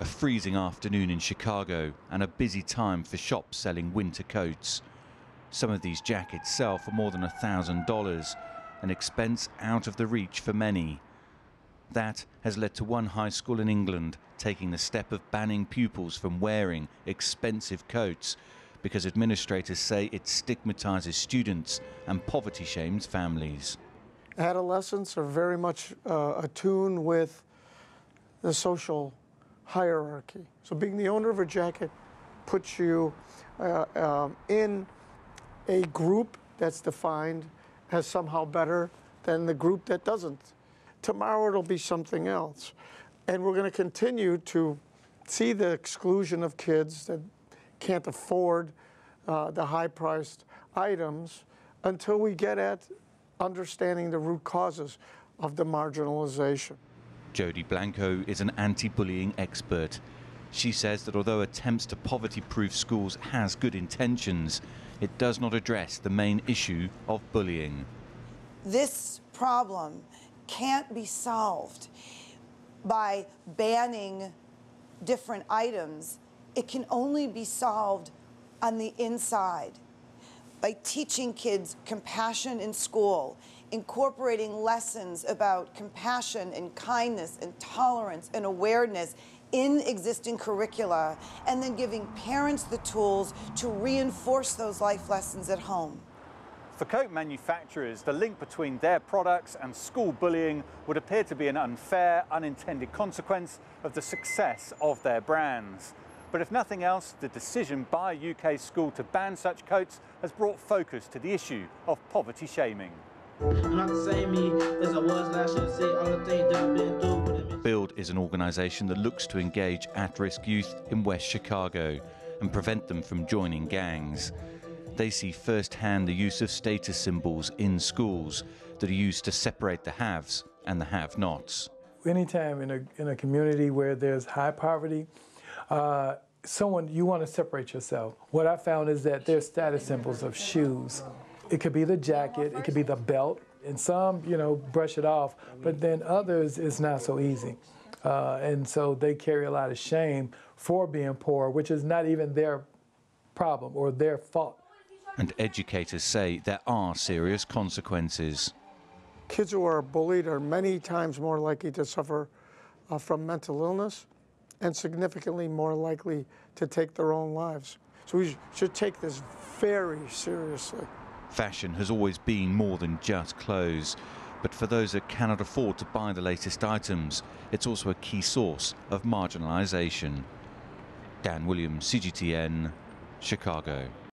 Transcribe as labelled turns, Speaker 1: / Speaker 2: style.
Speaker 1: A freezing afternoon in Chicago and a busy time for shops selling winter coats. Some of these jackets sell for more than $1,000, an expense out of the reach for many. That has led to one high school in England taking the step of banning pupils from wearing expensive coats because administrators say it stigmatizes students and poverty shames families.
Speaker 2: Adolescents are very much attuned with the social hierarchy. So being the owner of a jacket puts you in a group that's defined as somehow better than the group that doesn't. Tomorrow it'll be something else. And we're going to continue to see the exclusion of kids that can't afford the high-priced items until we get at understanding the root causes of the marginalization.
Speaker 1: Jody Blanco is an anti-bullying expert. She says that although attempts to poverty-proof schools has good intentions, it does not address the main issue of bullying.
Speaker 3: This problem can't be solved by banning different items. It can only be solved on the inside by teaching kids compassion in school, incorporating lessons about compassion and kindness and tolerance and awareness in existing curricula, and then giving parents the tools to reinforce those life lessons at home.
Speaker 4: For coat manufacturers, the link between their products and school bullying would appear to be an unfair, unintended consequence of the success of their brands. But if nothing else, the decision by a UK school to ban such coats has brought focus to the issue of poverty shaming.
Speaker 5: I'm not the same me as I was last year. See all the things that I've been through.
Speaker 1: BUILD is an organisation that looks to engage at-risk youth in West Chicago and prevent them from joining gangs. They see firsthand the use of status symbols in schools that are used to separate the haves and the have-nots.
Speaker 6: Anytime in a community where there's high poverty, you want to separate yourself. What I found is that there's status symbols of shoes. It could be the jacket, it could be the belt, and some, brush it off, but then others it's not so easy. And so they carry a lot of shame for being poor, which is not even their problem or their fault.
Speaker 1: And educators say there are serious consequences.
Speaker 2: Kids who are bullied are many times more likely to suffer from mental illness and significantly more likely to take their own lives. So we should take this very seriously.
Speaker 1: Fashion has always been more than just clothes, but for those that cannot afford to buy the latest items, it's also a key source of marginalization. Dan Williams, CGTN, Chicago.